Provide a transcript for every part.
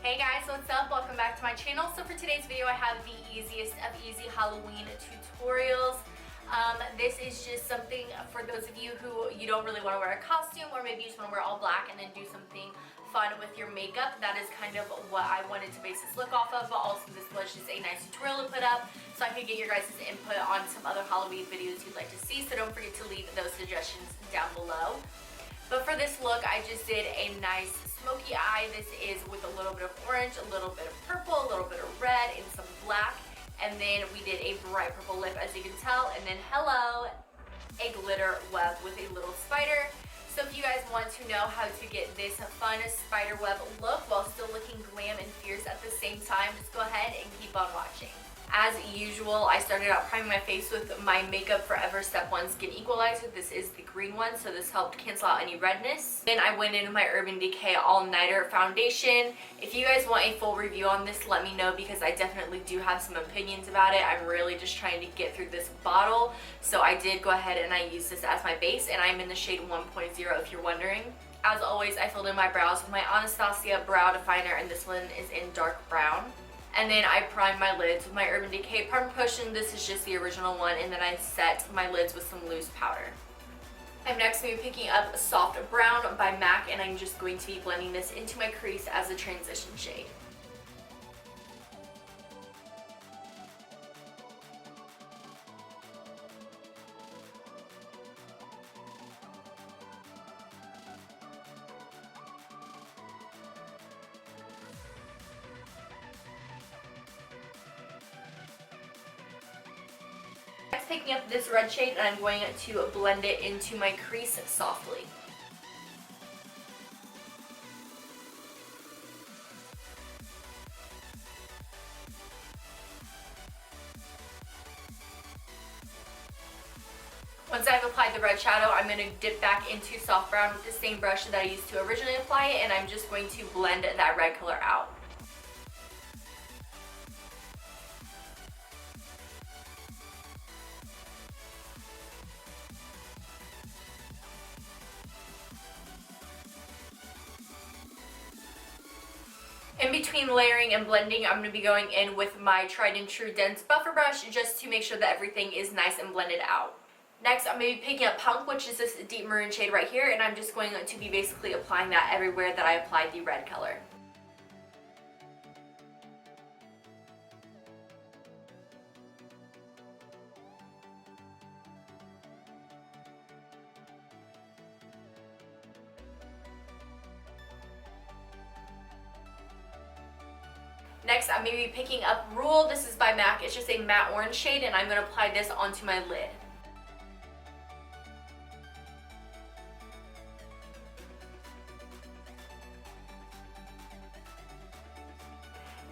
Hey guys, what's up? Welcome back to my channel. So for today's video, I have the easiest of easy Halloween tutorials. This is just something for those of you who you don't really want to wear a costume, or maybe you just want to wear all black and then do something fun with your makeup. That is kind of what I wanted to base this look off of, but also this was just a nice tutorial to put up so I could get your guys' input on some other Halloween videos you'd like to see. So don't forget to leave those suggestions down below. But for this look, I just did a nice smoky eye. This is with a little bit of orange, a little bit of purple, a little bit of red, and some black. And then we did a bright purple lip, as you can tell. And then, hello, a glitter web with a little spider. So if you guys want to know how to get this fun spider web look while still looking glam and fierce at the same time, just go ahead and keep on watching. As usual, I started out priming my face with my Makeup Forever Step 1 Skin Equalizer. This is the green one, so this helped cancel out any redness. Then I went in with my Urban Decay All Nighter Foundation. If you guys want a full review on this, let me know, because I definitely do have some opinions about it. I'm really just trying to get through this bottle. So I did go ahead and I used this as my base, and I'm in the shade 1.0 if you're wondering. As always, I filled in my brows with my Anastasia Brow Definer, and this one is in dark brown. And then I primed my lids with my Urban Decay Prime Potion. This is just the original one. And then I set my lids with some loose powder. I'm next going to be picking up Soft Brown by MAC, and I'm just going to be blending this into my crease as a transition shade. Next, picking up this red shade, and I'm going to blend it into my crease softly. Once I've applied the red shadow, I'm going to dip back into Soft Brown with the same brush that I used to originally apply it, and I'm just going to blend that red color out. In between layering and blending, I'm going to be going in with my tried and true dense buffer brush just to make sure that everything is nice and blended out. Next, I'm going to be picking up Punk, which is this deep maroon shade right here, and I'm just going to be basically applying that everywhere that I applied the red color. Next, I'm going to be picking up Rule. This is by MAC. It's just a matte orange shade, and I'm going to apply this onto my lid.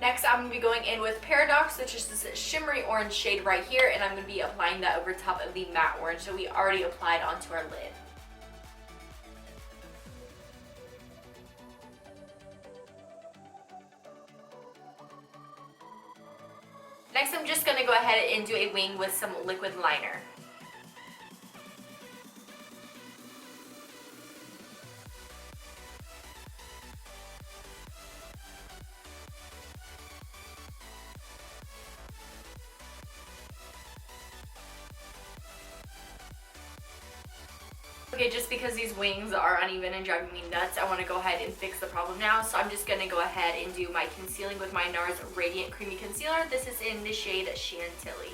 Next, I'm going to be going in with Paradox, which is this shimmery orange shade right here, and I'm going to be applying that over top of the matte orange that we already applied onto our lid. Next, I'm just going to go ahead and do a wing with some liquid liner. Okay, just because these wings are uneven and driving me nuts, I want to go ahead and fix the problem now. So I'm just going to go ahead and do my concealing with my NARS Radiant Creamy Concealer. This is in the shade Chantilly.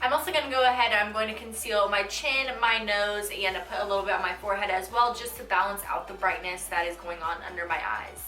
I'm also going to go ahead and I'm going to conceal my chin, my nose, and put a little bit on my forehead as well, just to balance out the brightness that is going on under my eyes.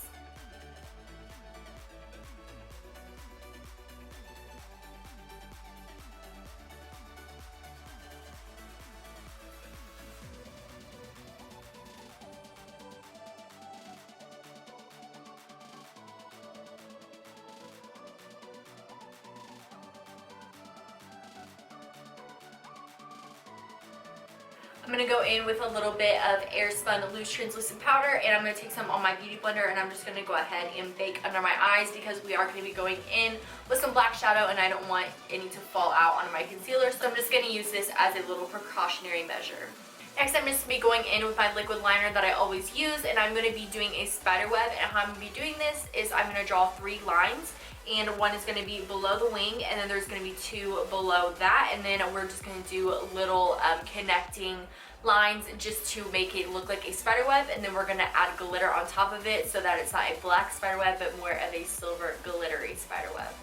I'm going to go in with a little bit of Airspun Loose Translucent Powder, and I'm going to take some on my Beauty Blender, and I'm just going to go ahead and bake under my eyes because we are going to be going in with some black shadow, and I don't want any to fall out onto my concealer, so I'm just going to use this as a little precautionary measure. Next, I'm just going to be going in with my liquid liner that I always use, and I'm going to be doing a spider web, and how I'm going to be doing this is I'm going to draw 3 lines, and one is going to be below the wing, and then there's going to be 2 below that, and then we're just going to do little connecting lines just to make it look like a spider web, and then we're going to add glitter on top of it so that it's not a black spider web but more of a silver glittery spider web.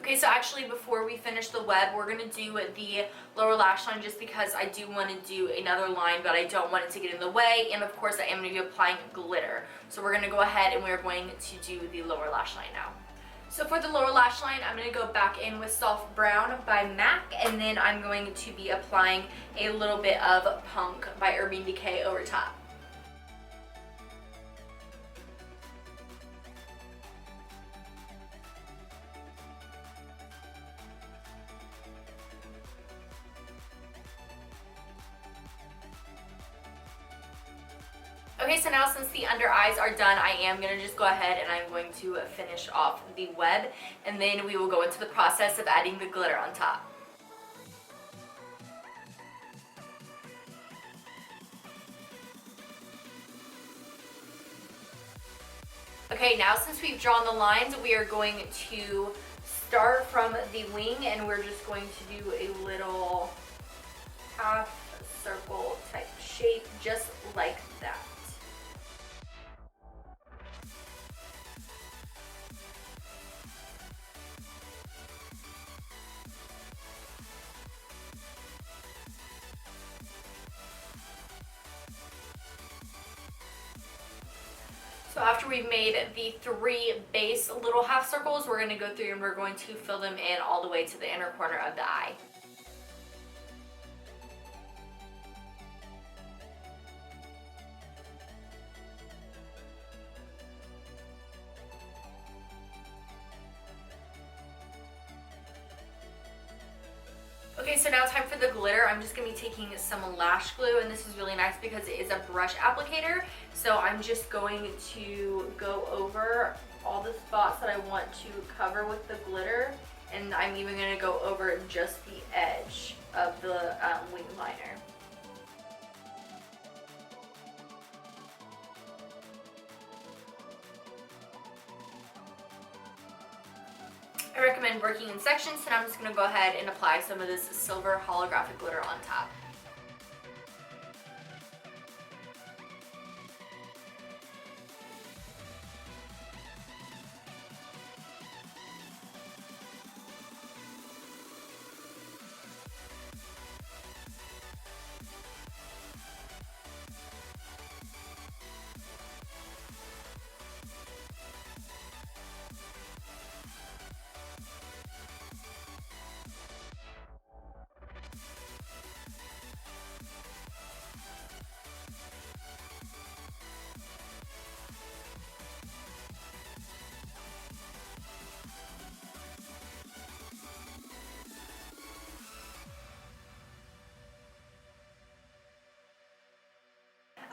Okay, so actually before we finish the web, we're going to do the lower lash line just because I do want to do another line, but I don't want it to get in the way, and of course I am going to be applying glitter. So we're going to go ahead and we're going to do the lower lash line now. So for the lower lash line, I'm going to go back in with Soft Brown by MAC, and then I'm going to be applying a little bit of Punk by Urban Decay over top. Okay, so now since the under eyes are done, I am going to just go ahead and I'm going to finish off the web, and then we will go into the process of adding the glitter on top. Okay, now since we've drawn the lines, we are going to start from the wing, and we're just going to do a little half circle type shape just like that. So after we've made the 3 base little half circles, we're going to go through and we're going to fill them in all the way to the inner corner of the eye. Okay, so now time for the glitter. I'm just going to be taking some lash glue, and this is really nice because it is a brush applicator. So I'm just going to go over all the spots that I want to cover with the glitter, and I'm even going to go over just the edge of the wing liner. I recommend working in sections, and I'm just going to go ahead and apply some of this silver holographic glitter on top.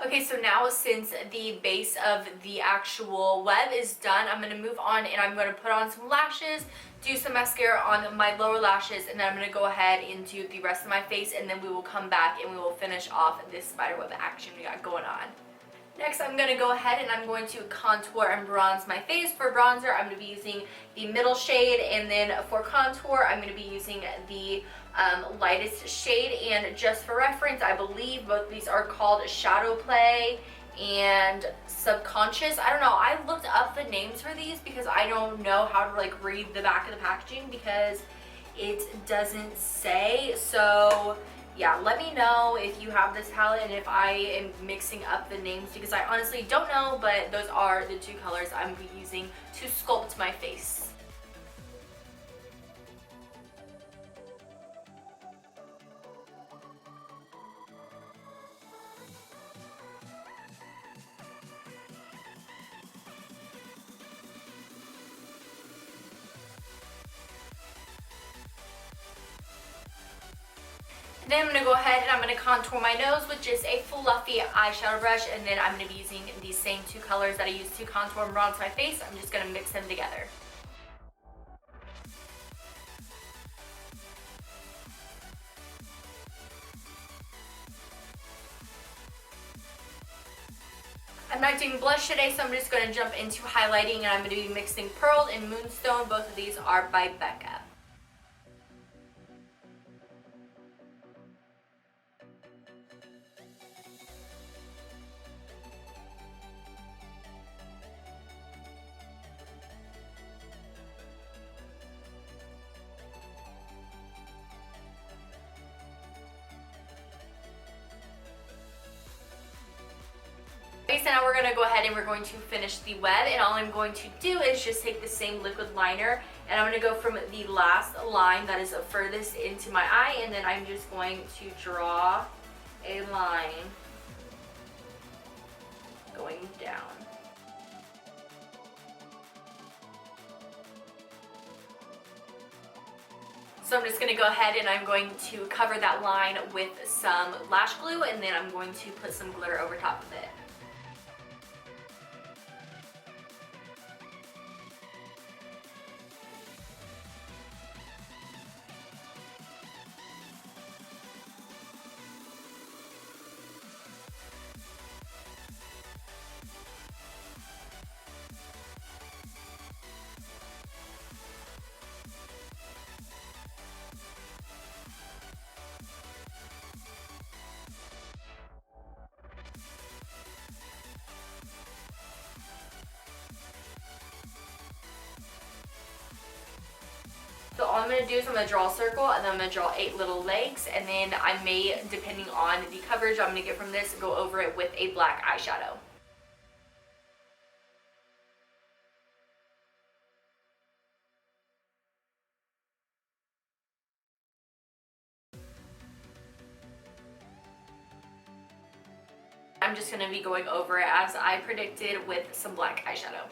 Okay, so now since the base of the actual web is done, I'm going to move on and I'm going to put on some lashes, do some mascara on my lower lashes, and then I'm going to go ahead and do the rest of my face, and then we will come back and we will finish off this spiderweb action we got going on. Next, I'm going to go ahead and I'm going to contour and bronze my face. For bronzer, I'm going to be using the middle shade, and then for contour, I'm going to be using the lightest shade. And just for reference, I believe both of these are called Shadowplay and Subconscious. I don't know. I looked up the names for these because I don't know how to like read the back of the packaging because it doesn't say. So yeah, let me know if you have this palette and if I am mixing up the names because I honestly don't know, but those are the two colors I'm going to be using to sculpt my face. Then I'm going to go ahead and I'm going to contour my nose with just a fluffy eyeshadow brush, and then I'm going to be using these same two colors that I used to contour and bronze my face. I'm just going to mix them together. I'm not doing blush today, so I'm just going to jump into highlighting, and I'm going to be mixing Pearl and Moonstone. Both of these are by Becca. Okay, so now we're going to go ahead and we're going to finish the web, and all I'm going to do is just take the same liquid liner, and I'm going to go from the last line that is furthest into my eye, and then I'm just going to draw a line going down. So I'm just going to go ahead and I'm going to cover that line with some lash glue, and then I'm going to put some glitter over top of it. So all I'm going to do is I'm going to draw a circle, and then I'm going to draw 8 little legs, and then I may, depending on the coverage I'm going to get from this, go over it with a black eyeshadow. I'm just going to be going over it as I predicted with some black eyeshadow.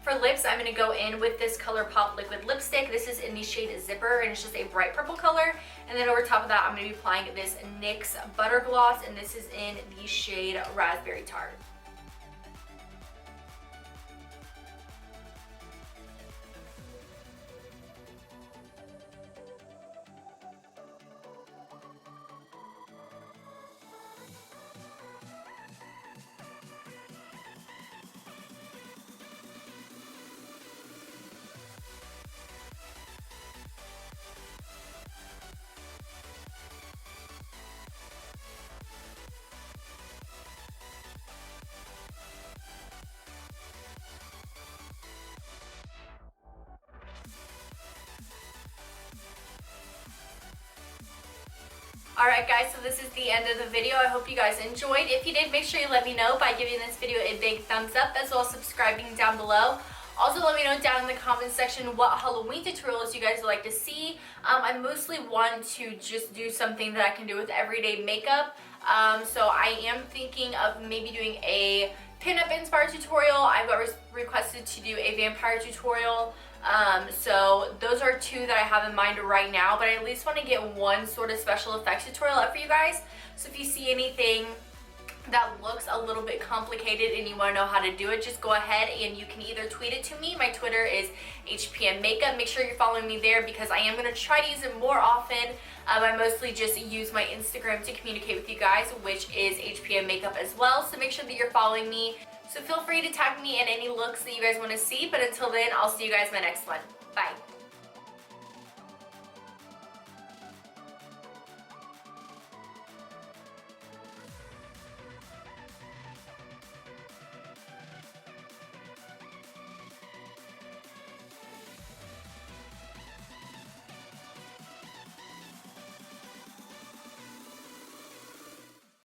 For lips, I'm going to go in with this Colourpop liquid lipstick. This is in the shade Zipper, and it's just a bright purple color. And then over top of that, I'm going to be applying this NYX Butter Gloss, and this is in the shade Raspberry Tart. Alright guys, so this is the end of the video. I hope you guys enjoyed. If you did, make sure you let me know by giving this video a big thumbs up, as well as subscribing down below. Also, let me know down in the comments section what Halloween tutorials you guys would like to see. I mostly want to just do something that I can do with everyday makeup. So I am thinking of maybe doing a pinup inspired tutorial. I've got requested to do a vampire tutorial. So those are two that I have in mind right now, but I at least want to get one sort of special effects tutorial up for you guys. So if you see anything that looks a little bit complicated and you want to know how to do it, just go ahead and you can either tweet it to me. My Twitter is Hpmmakeup. Make sure you're following me there because I am going to try to use it more often. I mostly just use my Instagram to communicate with you guys, which is Hpmmakeup as well. So make sure that you're following me. So feel free to tag me in any looks that you guys want to see. But until then, I'll see you guys in my next one. Bye.